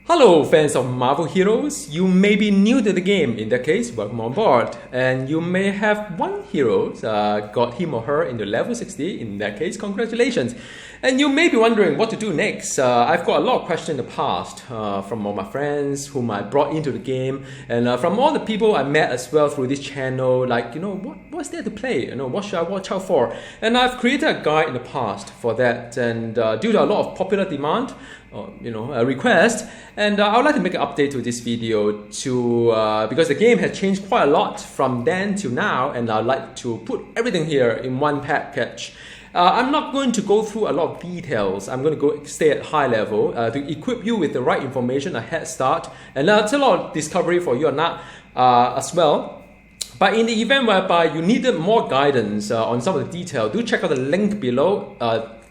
Hello fans of Marvel Heroes, you may be new to the game, in that case welcome on board, and you may have one hero, got him or her into level 60, in that case congratulations. And you may be wondering what to do next. I've got a lot of questions in the past from all my friends whom I brought into the game, and from all the people I met as well through this channel, like, what's there to play, what should I watch out for? And I've created a guide in the past for that, and due to a lot of popular demand, a request, and I would like to make an update to this video because the game has changed quite a lot from then to now, and I'd like to put everything here in one package. I'm not going to go through a lot of details. I'm going to stay at high level to equip you with the right information, a head start, and that's a lot of discovery for you or not as well. But in the event whereby you needed more guidance on some of the detail, do check out the link below.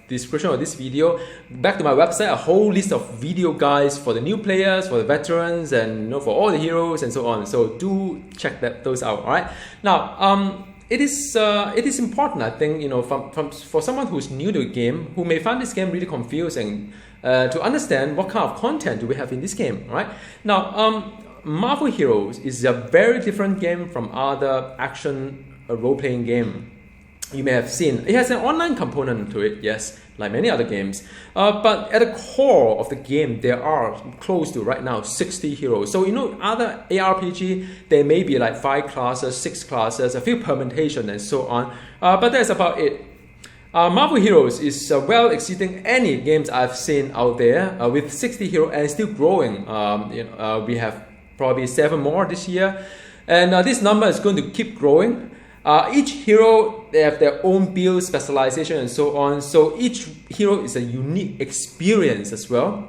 Description of this video. Back to my website, a whole list of video guides for the new players, for the veterans, and for all the heroes and so on. So do check those out. All right. Now, it is important, I think, for someone who's new to the game, who may find this game really confusing, to understand what kind of content do we have in this game. All right. Now, Marvel Heroes is a very different game from other action role-playing game. You may have seen it has an online component to it, yes, like many other games. But at the core of the game, there are close to right now 60 heroes. So other ARPG, there may be like 5 classes, 6 classes, a few permutations, and so on. But that's about it. Marvel Heroes is well exceeding any games I've seen out there, with 60 heroes and still growing. We have probably 7 more this year, and this number is going to keep growing. Each hero, they have their own build, specialization, and so on. So each hero is a unique experience as well.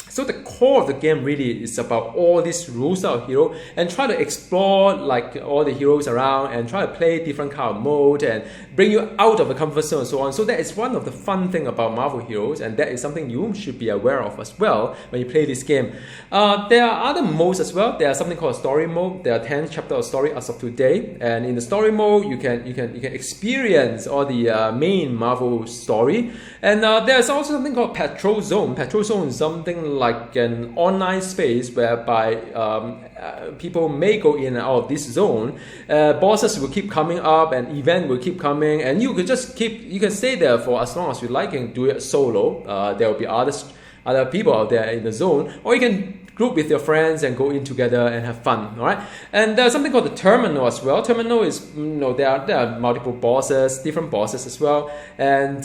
So the core of the game really is about all these rules of hero and try to explore like all the heroes around and try to play different kind of mode and bring you out of the comfort zone and so on. So that is one of the fun thing about Marvel Heroes, and that is something you should be aware of as well when you play this game. There are other modes as well. There are something called story mode. There are 10 chapters of story as of today, and in the story mode you can experience all the main Marvel story. And there's also something called Patrol Zone. Patrol Zone is something like an online space whereby people may go in and out of this zone. Bosses will keep coming up, and event will keep coming, and you can stay there for as long as you like and do it solo. There will be other people out there in the zone, or you can group with your friends and go in together and have fun. All right. And there's something called the terminal as well. Terminal is there are multiple bosses, different bosses as well, and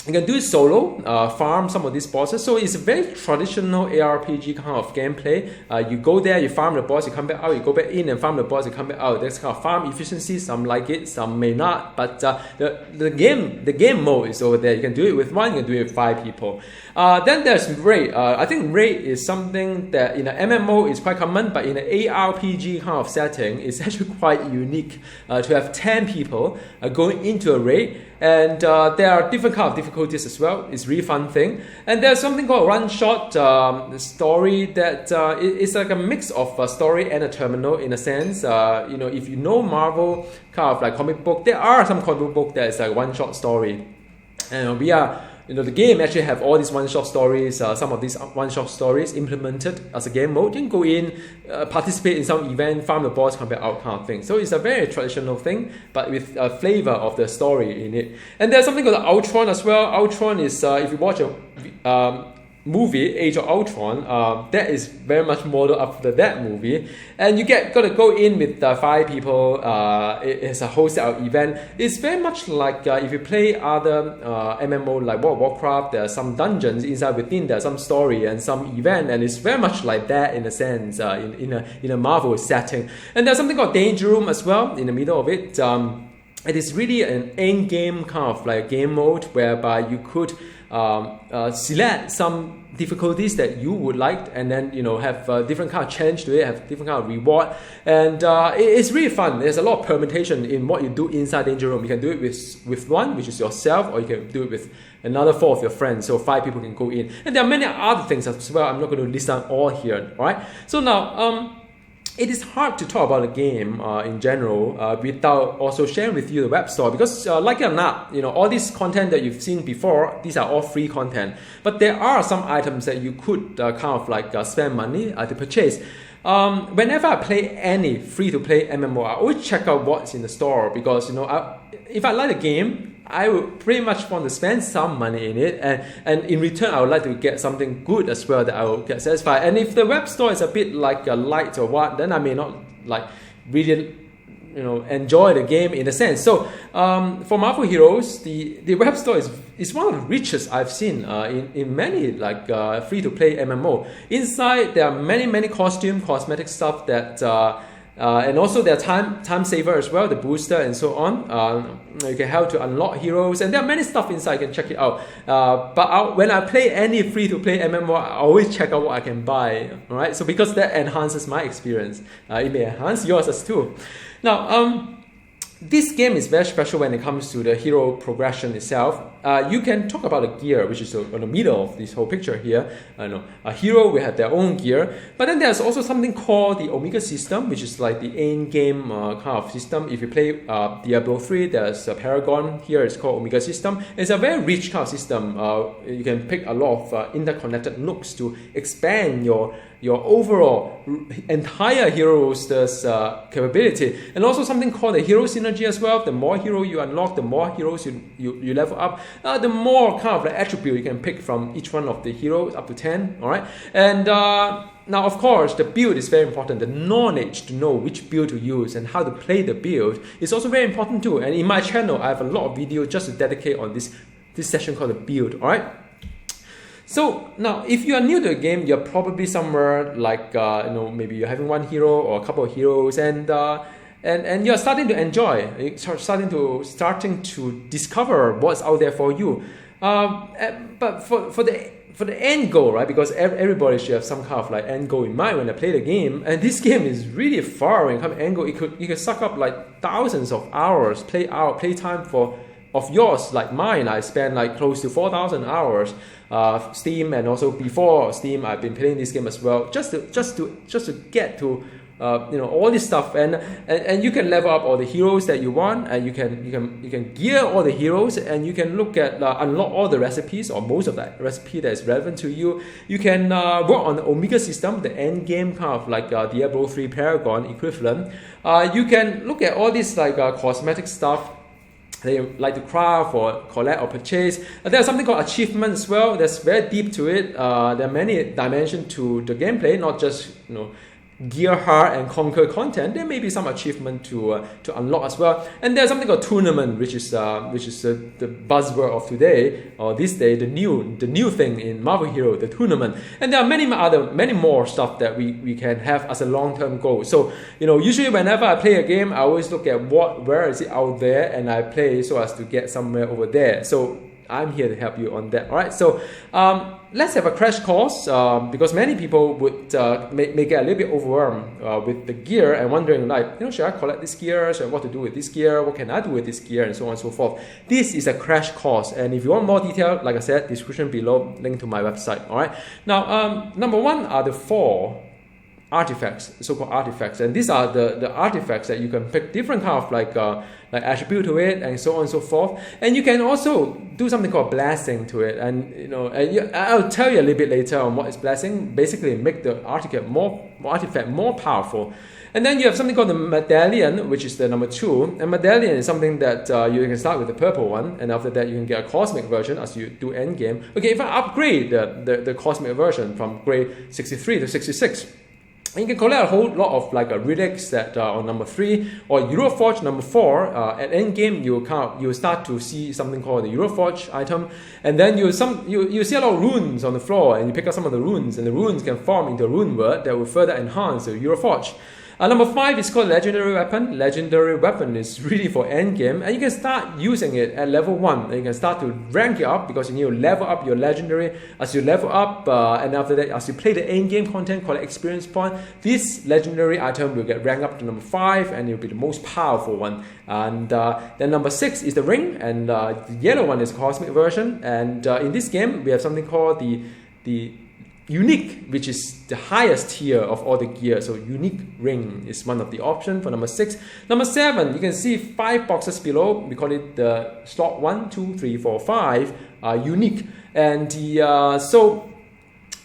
you can do it solo, farm some of these bosses. So it's a very traditional ARPG kind of gameplay. You go there, you farm the boss, you come back out, you go back in and farm the boss, you come back out. That's kind of farm efficiency. Some like it, some may not. But the game mode is over there. You can do it with 1, you can do it with 5 people. Then there's raid. I think raid is something that in an MMO is quite common, but in an ARPG kind of setting, it's actually quite unique to have 10 people going into a raid. And there are different kind of difficulties as well. It's a really fun thing. And there's something called one-shot story that it's like a mix of a story and a terminal in a sense. If you know Marvel kind of like comic book, there are some comic book that is like one-shot story. And the game actually have all these one-shot stories, some of these one-shot stories implemented as a game mode. You can go in, participate in some event, farm the boss, come back out kind of thing. So it's a very traditional thing, but with a flavor of the story in it. And there's something called Ultron as well. Ultron is, if you watch a movie, Age of Ultron, that is very much modeled after that movie, and you gotta go in with 5 people. It's a whole set of event. It's very much like if you play other MMO like World of Warcraft. There are some dungeons inside within. There's some story and some event, and it's very much like that in a sense in a Marvel setting. And there's something called Danger Room as well in the middle of it. It is really an end game kind of like game mode whereby you could select some difficulties that you would like, and then have different kind of challenge to it, have different kind of reward, and it's really fun. There's a lot of permutation in what you do inside Danger Room. You can do it with 1, which is yourself, or you can do it with another 4 of your friends, so 5 people can go in. And there are many other things as well. I'm not going to list down all here. All right. So now it is hard to talk about a game in general without also sharing with you the web store, because like it or not, all this content that you've seen before, these are all free content. But there are some items that you could kind of like spend money to purchase. Whenever I play any free-to-play MMO, I always check out what's in the store, because if I like the game, I would pretty much want to spend some money in it, and in return I would like to get something good as well that I will get satisfied. And if the web store is a bit like a light or what, then I may not like really enjoy the game in a sense. So for Marvel Heroes, the web store is one of the richest I've seen in many like free-to-play MMO. Inside there are many cosmetic stuff that and also there are time saver as well, the booster and so on. You can help to unlock heroes, and there are many stuff inside. You can check it out. But when I play any free-to-play MMO, I always check out what I can buy. All right, so because that enhances my experience, it may enhance yours as too. Now, this game is very special when it comes to the hero progression itself. You can talk about the gear, which is on the middle of this whole picture here. A hero will have their own gear, but then there's also something called the Omega system, which is like the end game kind of system. If you play Diablo 3, there's a Paragon. Here it's called Omega system. It's a very rich kind of system. You can pick a lot of interconnected nooks to expand your overall entire hero roster's capability, and also something called the hero synergy as well. The more hero you unlock, the more heroes you level up, the more kind of like attribute you can pick from each one of the heroes, up to 10. All right, and now of course the build is very important. The knowledge to know which build to use and how to play the build is also very important too. And in my channel, I have a lot of videos just to dedicate on this session called the build. All right. So now, if you are new to the game, you're probably somewhere like maybe you're having one hero or a couple of heroes, and you're starting to enjoy. You're starting to discover what's out there for you. But for the end goal, right? Because everybody should have some kind of like end goal in mind when they play the game. And this game is really far when it comes to end goal. You could suck up like thousands of hours play time of yours, like mine. I spent like close to 4,000 hours. Steam, and also before Steam, I've been playing this game as well, just to get to all this stuff, and you can level up all the heroes that you want, and you can gear all the heroes, and you can look at unlock all the recipes, or most of that recipe that is relevant to you. You can work on the Omega system, the end game kind of like Diablo 3 Paragon equivalent. You can look at all this like cosmetic stuff they like to craft or collect or purchase. There's something called achievement as well. That's very deep to it. There are many dimensions to the gameplay, not just gear hard and conquer content. There may be some achievement to unlock as well. And there's something called tournament, which is the buzzword of today, or this day, the new thing in Marvel Hero, the tournament. And there are many more stuff that we can have as a long-term goal. So usually whenever I play a game, I always look at where is it out there, and I play so as to get somewhere over there. So I'm here to help you on that. All right, so let's have a crash course, because many people would may get a little bit overwhelmed with the gear and wondering like, should I collect this gear? What to do with this gear? What can I do with this gear? And so on and so forth. This is a crash course, and if you want more detail, like I said, description below, link to my website. All right. Now, number one are the 4 artifacts, so-called artifacts, and these are the artifacts that you can pick different kind of like attribute to it, and so on and so forth. And you can also do something called blessing to it, and I'll tell you a little bit later on what is blessing. Basically, make the artifact more powerful. And then you have something called the medallion, which is the number 2. And medallion is something that you can start with the purple one, and after that you can get a cosmic version as you do end game. Okay, if I upgrade the cosmic version from grade 63 to 66. And you can collect a whole lot of like relics that on number 3, or Euroforge number 4. At end game, you start to see something called the Euroforge item, and then you see a lot of runes on the floor, and you pick up some of the runes, and the runes can form into a rune word that will further enhance the Euroforge. Number 5 is called Legendary Weapon. Legendary Weapon is really for endgame, and you can start using it at level 1. And you can start to rank it up because you need to level up your Legendary. As you level up, and after that, as you play the endgame content called Experience Point, this Legendary item will get ranked up to number 5, and it will be the most powerful one. And then number 6 is the Ring, and the yellow one is Cosmic version. And in this game, we have something called the unique, which is the highest tier of all the gear. So unique ring is one of the options for number 6. Number 7, you can see 5 boxes below. We call it the slot 1, 2, 3, 4, 5 unique. And the so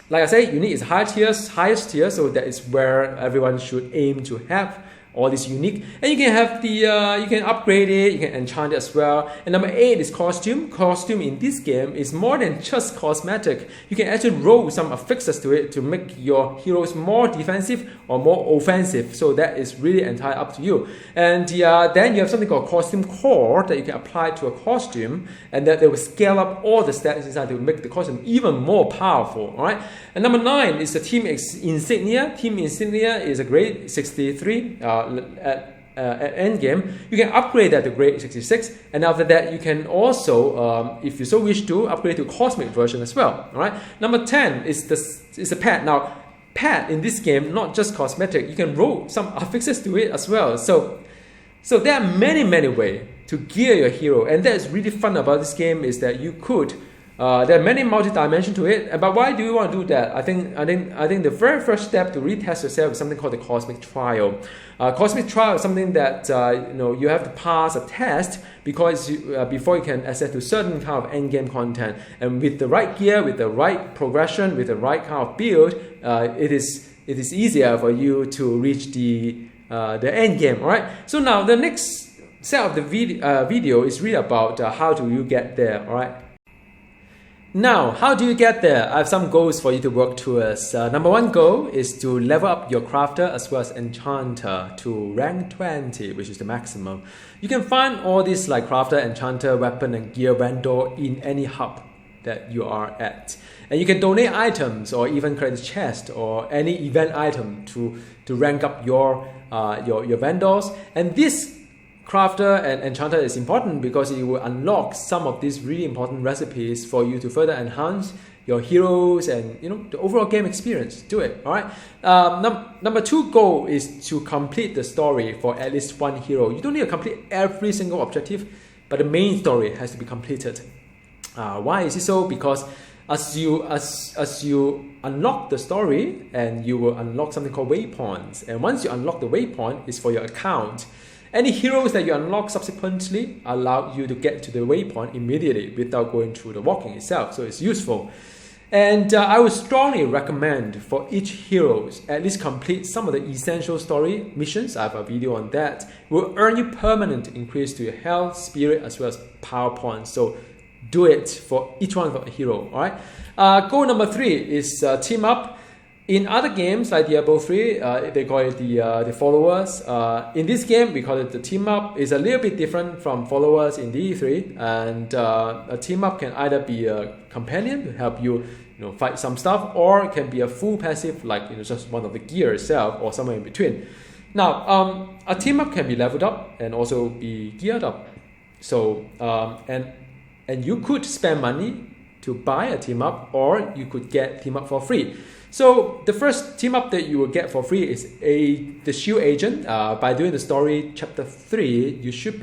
like I say, unique is highest tier, so that is where everyone should aim to have all this unique. And you can have the you can upgrade it, you can enchant it as well. And number 8 is costume. Costume in this game is more than just cosmetic. You can actually roll some affixes to it to make your heroes more defensive or more offensive. So that is really entirely up to you. And then you have something called costume core that you can apply to a costume, and that they will scale up all the stats inside to make the costume even more powerful. All right. And number 9 is the team insignia. Team insignia is a grade 63. At endgame, you can upgrade that to grade 66, and after that you can also, if you so wish to, upgrade to cosmic version as well. All right. Number 10 is the pet. Now, pet in this game not just cosmetic. You can roll some affixes to it as well. So there are many ways to gear your hero, and that's really fun about this game is that you could. There are many multi-dimensions to it, but why do you want to do that? I think the very first step to retest yourself is something called the cosmic trial. Cosmic trial is something that you have to pass a test because before you can access to certain kind of end game content. And with the right gear, with the right progression, with the right kind of build, it is easier for you to reach the end game. All right. So now the next set of the video is really about how do you get there. All right. Now, how do you get there? I have some goals for you to work towards. Number 1 goal is to level up your crafter as well as enchanter to rank 20, which is the maximum. You can find all these like crafter, enchanter, weapon and gear vendor in any hub that you are at. And you can donate items or even create a chest or any event item to rank up your vendors. And this crafter and enchanter is important because it will unlock some of these really important recipes for you to further enhance your heroes and the overall game experience. Do it. All right. Number 2 goal is to complete the story for at least 1 hero. You don't need to complete every single objective, but the main story has to be completed. Why is it so? Because as you unlock the story, and you will unlock something called waypoints, and once you unlock the waypoint, it's for your account. Any heroes that you unlock subsequently allow you to get to the waypoint immediately without going through the walking itself, so it's useful. And I would strongly recommend for each heroes at least complete some of the essential story missions. I have a video on that. It will earn you permanent increase to your health, spirit, as well as power points. So do it for each one of a hero. All right. Goal number 3 is team up. In other games like Diablo 3, they call it the followers. In this game, we call it the team up. It's a little bit different from followers in DE3, and a team up can either be a companion to help you, fight some stuff, or it can be a full passive like just one of the gear itself, or somewhere in between. Now, a team up can be leveled up and also be geared up. So and you could spend money to buy a team up, or you could get team up for free. So the first team up that you will get for free is the shield agent. By doing the story chapter 3, you should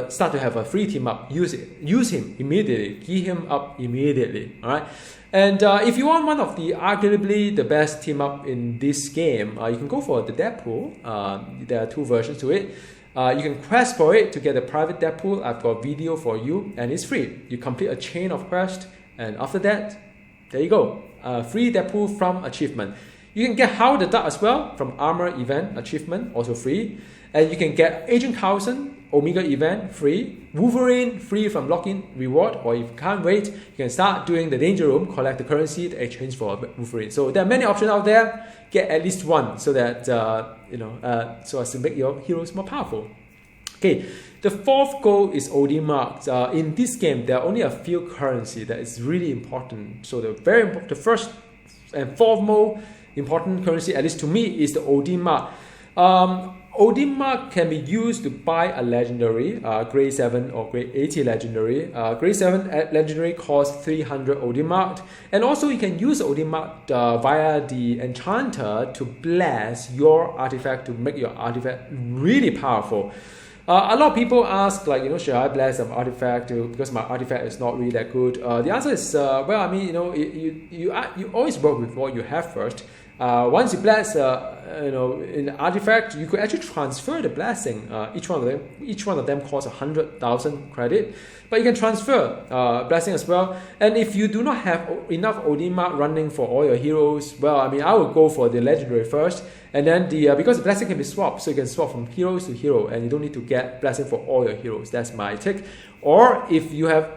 start to have a free team up. Use him immediately. Gear him up immediately. All right. And if you want one of the arguably the best team up in this game, you can go for the Deadpool. There are 2 versions to it. You can quest for it to get a private Deadpool. I've got a video for you, and it's free. You complete a chain of quests, and after that, there you go. Free Deadpool from achievement. You can get How the Duck as well from Armor event achievement, also free. And you can get Agent Carlson Omega event free. Wolverine free from login reward. Or if you can't wait, you can start doing the Danger Room, collect the currency to exchange for Wolverine. So there are many options out there. Get at least one so that so as to make your heroes more powerful. Okay, the 4th goal is odin marks. In this game, there are only a few currencies that is really important. So the first and 4th most important currency, at least to me, is the odin mark. Odin mark can be used to buy a legendary, grade 7 or grade 80 legendary. Grade 7 legendary costs 300 odin mark. And also you can use odin mark via the enchanter to bless your artifact to make your artifact really powerful. A lot of people ask, like, should I bless an artifact because my artifact is not really that good? The answer is, well, I mean, you always work with what you have first. Once you bless, in the artifact, you could actually transfer the blessing. Each one of them costs 100,000 credit, but you can transfer blessing as well. And if you do not have enough Odin mark running for all your heroes, well, I mean, I would go for the legendary first, and then because the blessing can be swapped, so you can swap from heroes to hero, and you don't need to get blessing for all your heroes. That's my take. Or if you have,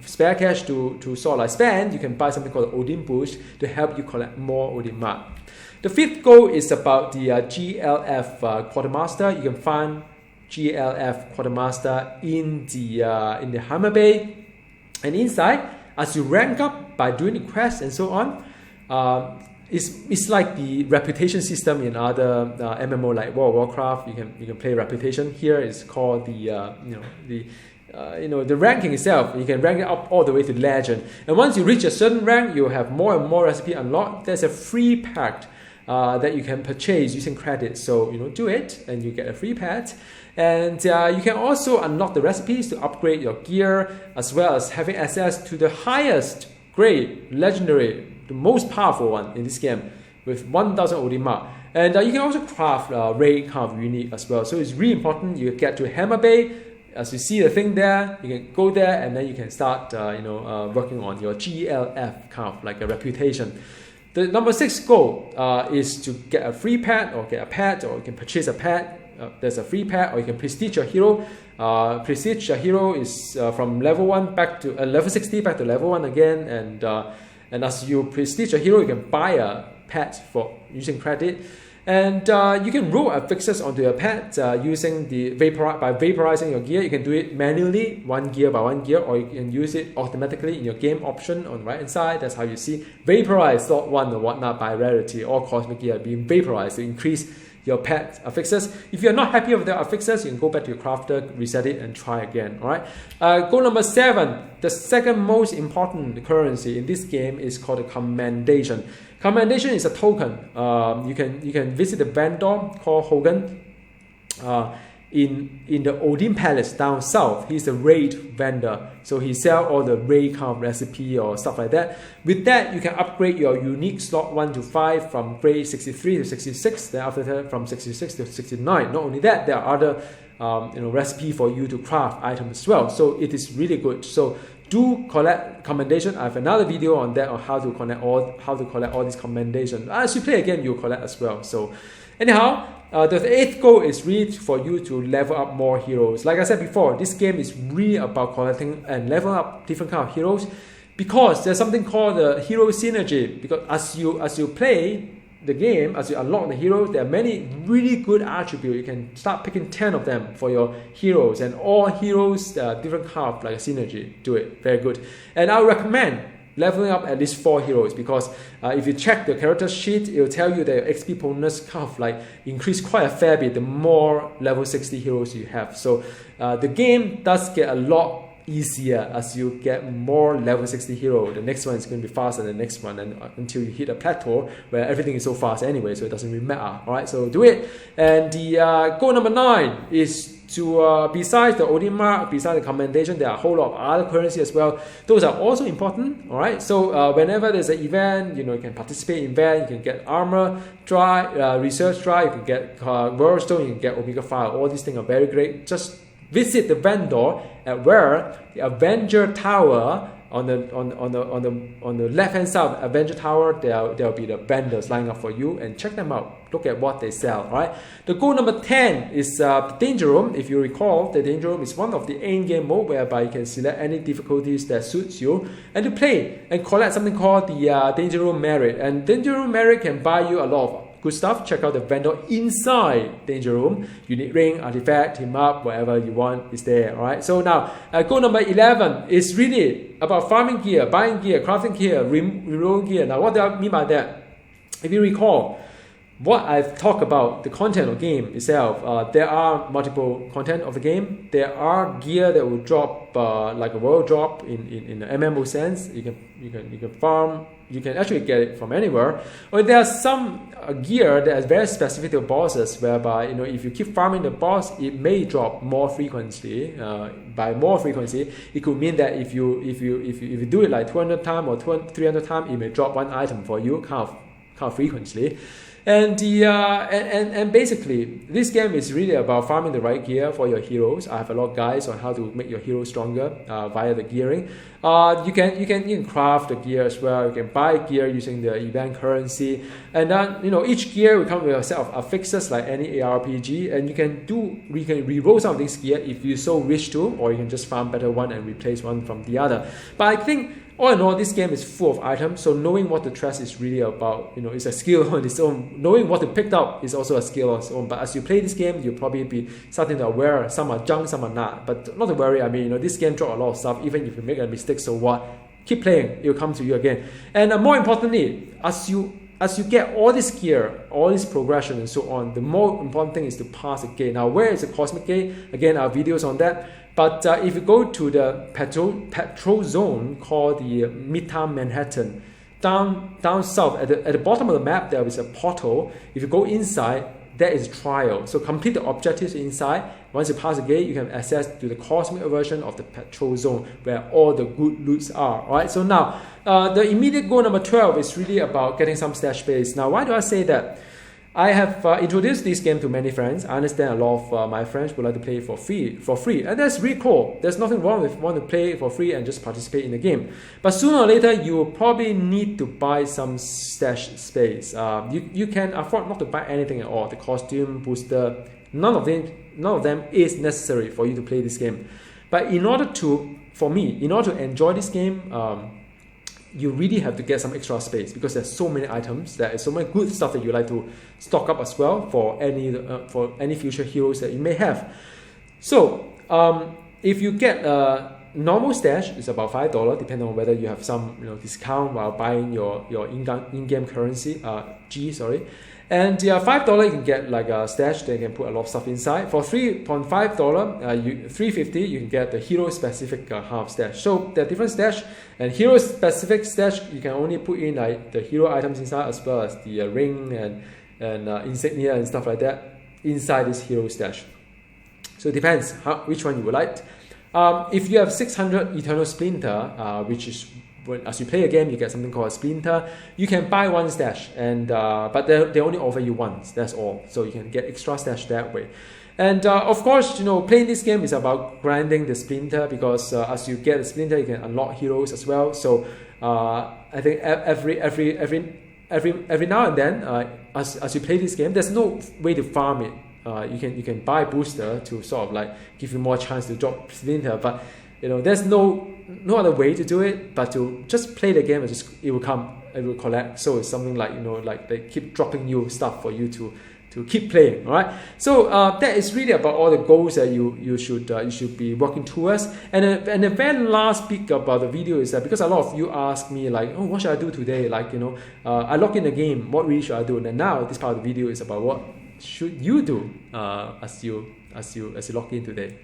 spare cash to sort of like spend, you can buy something called Odin Boost to help you collect more Odin mark. The fifth goal is about the G.L.F Quartermaster. You can find G.L.F Quartermaster in the Hammer Bay, and inside, as you rank up by doing the quests and so on, it's like the reputation system in other MMO like World of Warcraft. You can play reputation. Here it's called the ranking itself. You can rank it up all the way to legend, and once you reach a certain rank, you have more and more recipe unlocked. There's a free pack that you can purchase using credits. So do it, and you get a free pet. And you can also unlock the recipes to upgrade your gear, as well as having access to the highest grade legendary, the most powerful one in this game, with 1,000 Odin mark. And you can also craft raid kind of unique as well. So it's really important you get to Hammer Bay. As you see the thing there, you can go there, and then you can start working on your G.L.F kind of like a reputation. The number 6 goal is to get a free pet, or get a pet, or you can purchase a pet. There's a free pet, or you can prestige your hero. Prestige your hero is from level 1 back to level 60 back to level 1 again, and as you prestige your hero, you can buy a pet for using credit. And you can roll affixes onto your pet using by vaporizing your gear. You can do it manually, one gear by one gear, or you can use it automatically in your game option on the right hand side. That's how you see vaporize slot 1 or whatnot by rarity, or cosmic gear being vaporized to increase your pet affixes. If you're not happy with the affixes, you can go back to your crafter, reset it, and try again. All right. Goal number 7, the second most important currency in this game is called a commendation. Commendation is a token. You can visit the vendor called Hogan in the Odin Palace down south. He's a raid vendor, so he sells all the raid kind of recipe or stuff like that. With that, you can upgrade your unique slot 1 to 5 from grade 63 to 66. Then after that, from 66 to 69. Not only that, there are other recipe for you to craft items as well. So it is really good. So do collect commendation. I have another video on that, on how to collect all these commendations. As you play a game, you'll collect as well. So anyhow, the 8th goal is really for you to level up more heroes. Like I said before, this game is really about collecting and leveling up different kind of heroes, because there's something called the hero synergy. Because as you play the game, as you unlock the heroes, there are many really good attributes. You can start picking 10 of them for your heroes, and all heroes different kind of like a synergy. Do it, very good. And I would recommend leveling up at least 4 heroes, because if you check the character sheet, it will tell you that your XP bonus kind of like increase quite a fair bit the more level 60 heroes you have. So the game does get a lot easier as you get more level 60 hero. The next one is going to be faster than the next one, and until you hit a plateau where everything is so fast anyway, so it doesn't really matter. Alright, so do it. And the goal number 9 is to, besides the Odin mark, besides the commendation, there are a whole lot of other currencies as well. Those are also important. Alright, so whenever there's an event, you can participate in event, you can get armor drive, research drive, you can get world stone, you can get Omega file. All these things are very great. Just visit the vendor at where the Avenger Tower on the left hand side of Avenger Tower, there'll be the vendors lining up for you, and check them out. Look at what they sell. Right. The goal number 10 is the Danger Room. If you recall, the Danger Room is one of the end game mode whereby you can select any difficulties that suits you and to play and collect something called the Danger Room Merit. And Danger Room Merit can buy you a lot of good stuff. Check out the vendor inside Danger Room. Unique ring, artifact, team up, whatever you want is there. Alright. So now goal number 11 is really about farming gear, buying gear, crafting gear, rerolling gear. Now what do I mean by that? If you recall, what I've talked about, the content of the game itself, there are multiple content of the game. There are gear that will drop like a world drop in the MMO sense. You can farm. You can actually get it from anywhere. Or there are some gear that is very specific to bosses, whereby if you keep farming the boss, it may drop more frequently. By more frequency, it could mean that if you do it like 200 times or 300 times, it may drop one item for you kind of frequently. And basically, this game is really about farming the right gear for your heroes. I have a lot of guides on how to make your hero stronger via the gearing. You can craft the gear as well. You can buy gear using the event currency, and then each gear will come with a set of affixes like any ARPG, and you can re-roll some of this gear if you so wish to, or you can just farm better one and replace one from the other. But I think, all in all, this game is full of items, so knowing what to trust is really about, it's a skill on its own. Knowing what to pick up is also a skill on its own. But as you play this game, you'll probably be starting to aware some are junk, some are not. But not to worry, I mean, this game drops a lot of stuff. Even if you make a mistake, so what? Keep playing, it'll come to you again. And more importantly, as you get all this gear, all this progression and so on, the more important thing is to pass the gate. Now, where is the cosmic gate? Again, our videos on that. But if you go to the petrol zone called the Midtown Manhattan, down south at the bottom of the map, there is a portal. If you go inside, there is trial. So complete the objectives inside. Once you pass the gate, you can access to the cosmic version of the petrol zone where all the good loots are. All right. So now the immediate goal number 12 is really about getting some stash space. Now, why do I say that? I have introduced this game to many friends. I understand a lot of my friends would like to play it for free, and that's really cool. There's nothing wrong with wanting to play it for free and just participate in the game. But sooner or later, you will probably need to buy some stash space. You can afford not to buy anything at all. The costume, booster, none of them is necessary for you to play this game. But in order to enjoy this game, you really have to get some extra space because there's so many items, there is so many good stuff that you like to stock up as well for any future heroes that you may have. So if you get a normal stash, it's about $5, depending on whether you have some discount while buying your in-game currency, And $5 you can get like a stash that you can put a lot of stuff inside. For $3.5, $3.50 you can get the hero specific half stash. So there are different stash, and hero specific stash you can only put in like the hero items inside as well as the ring and insignia and stuff like that inside this hero stash. So it depends which one you would like. If you have 600 Eternal Splinter, which is as you play a game, you get something called a splinter. You can buy one stash, and but they only offer you once. That's all. So you can get extra stash that way. And of course, playing this game is about grinding the splinter because as you get the splinter, you can unlock heroes as well. So I think every now and then, as you play this game, there's no way to farm it. You can buy booster to sort of like give you more chance to drop splinter, but there's no other way to do it but to just play the game, and it will come, it will collect. So it's something like like they keep dropping you stuff for you to keep playing. All right. So that is really about all the goals that you should be working towards. And the very last bit about the video is that because a lot of you ask me like, oh, what should I do today? Like I log in the game, what really should I do? And now this part of the video is about what should you do as you log in today.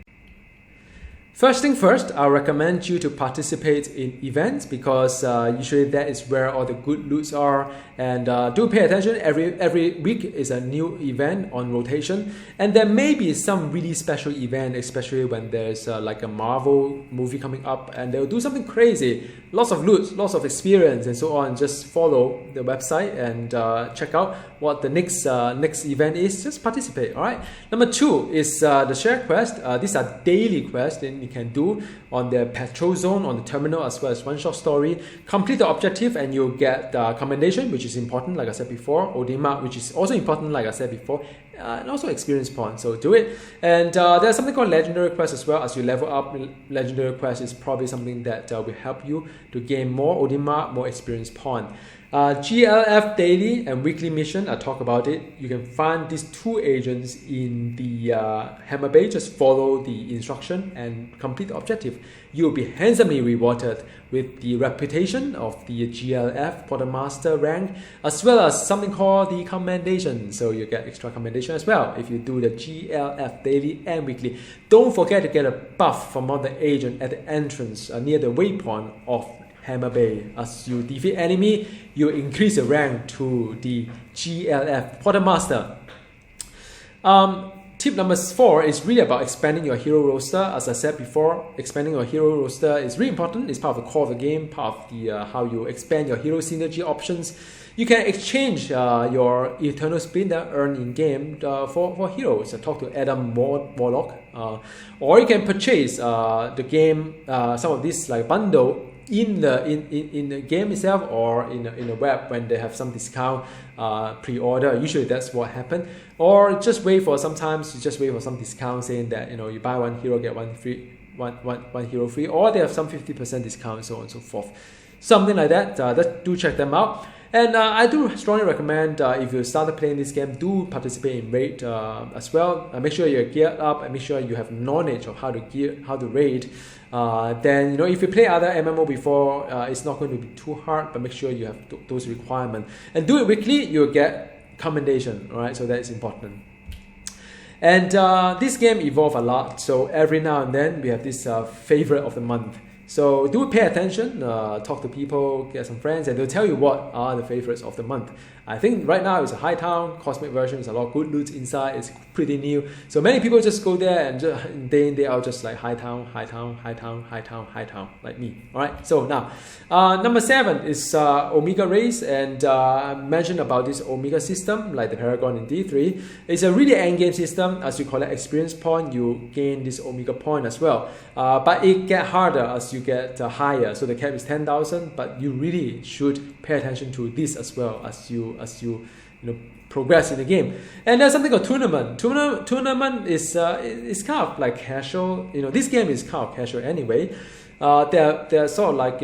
First thing first, I recommend you to participate in events because usually that is where all the good loots are. And do pay attention. Every week is a new event on rotation, and there may be some really special event, especially when there's like a Marvel movie coming up, and they'll do something crazy, lots of loot, lots of experience, and so on. Just follow the website and check out what the next event is. Just participate. All right. Number 2 is the share quest. These are daily quests that you can do on the petrol zone, on the terminal, as well as one shot story. Complete the objective and you'll get commendation, which is important, like I said before. Odin mark, which is also important, like I said before. And also experience point, so do it. And there's something called legendary quest as well. As you level up, legendary quest is probably something that will help you to gain more Odin mark, more experience point. G.L.F daily and weekly mission, I talk about it. You can find these two agents in the Hammer Bay. Just follow the instruction and complete the objective. You'll be handsomely rewarded with the reputation of the G.L.F Quartermaster rank, as well as something called the commendations. So you get extra commendation as well if you do the G.L.F daily and weekly. Don't forget to get a buff from one of the agent at the entrance near the waypoint of Hammer Bay. As you defeat enemy, you increase the rank to the G.L.F Quartermaster. Tip number 4 is really about expanding your hero roster. As I said before, expanding your hero roster is really important. It's part of the core of the game, part of the how you expand your hero synergy options. You can exchange your Eternal Splinter earned in game for heroes. I talk to Adam Warlock, or you can purchase the game some of this like bundle in the game itself or in the web when they have some discount pre-order. Usually that's what happened. Or just wait for sometimes you just wait for some discount saying that you buy one hero get one free one hero free, or they have some 50% discount, so on and so forth. Something like that. Do check them out. And I do strongly recommend if you started playing this game, do participate in raid as well. Make sure you're geared up and make sure you have knowledge of how to raid. Then if you play other MMO before, it's not going to be too hard, but make sure you have those requirements. And do it weekly, you'll get commendation, alright? So that is important. And this game evolves a lot, so every now and then we have this favorite of the month. So do pay attention, talk to people, get some friends, and they'll tell you what are the favorites of the month. I think right now it's a Hightown cosmic version. It's a lot of good loot inside. It's pretty new. So many people just go there and just, day in day out just like Hightown, like me. All right. So now, number 7 is Omega race, and I mentioned about this Omega system, like the Paragon in D3. It's a really endgame system. As you collect experience point, you gain this Omega point as well. But it gets harder as you get higher. So the cap is 10,000, but you really should pay attention to this as well as you progress in the game. And there's something called tournament. Tournament is kind of like casual. This game is kind of casual anyway. They're sort of like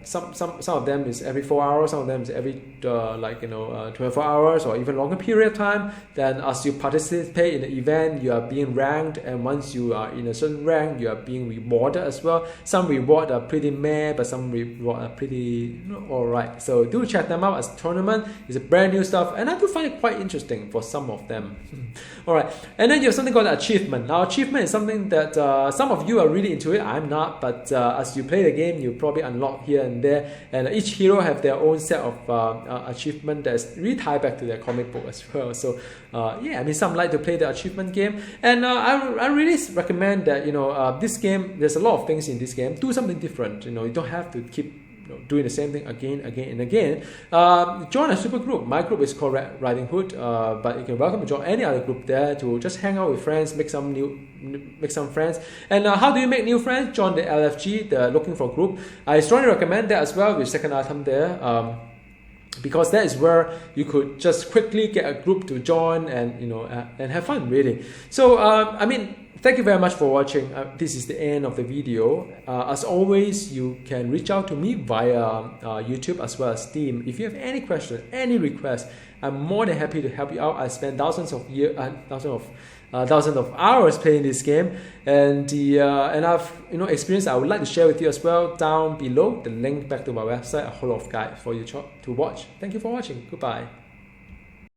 some of them is every 4 hours, some of them is every 24 hours or even longer period of time. Then as you participate in the event, you are being ranked, and once you are in a certain rank, you are being rewarded as well. Some reward are pretty meh, but some reward are pretty alright. So do check them out as tournament. It's a brand new stuff, and I do find it quite interesting for some of them. Alright, and then you have something called achievement. Now achievement is something that some of you are really into it. I'm not. But as you play the game, you probably unlock here and there, and each hero have their own set of achievement that's really tied back to their comic book as well. So some like to play the achievement game, and I really recommend that this game. There's a lot of things in this game. Do something different. You don't have to keep doing the same thing again and again. Join a super group. My group is called Red Riding Hood, but you can welcome to join any other group there to just hang out with friends, make some friends. And how do you make new friends? Join the LFG, the Looking For group. I strongly recommend that as well with second item there. Because that is where you could just quickly get a group to join and have fun really. So thank you very much for watching. This is the end of the video. As always, you can reach out to me via YouTube as well as Steam. If you have any questions, any requests, I'm more than happy to help you out. I spent thousands of hours playing this game, and I've experience I would like to share with you as well down below. The link back to my website, a whole lot of guide for you to watch. Thank you for watching. Goodbye.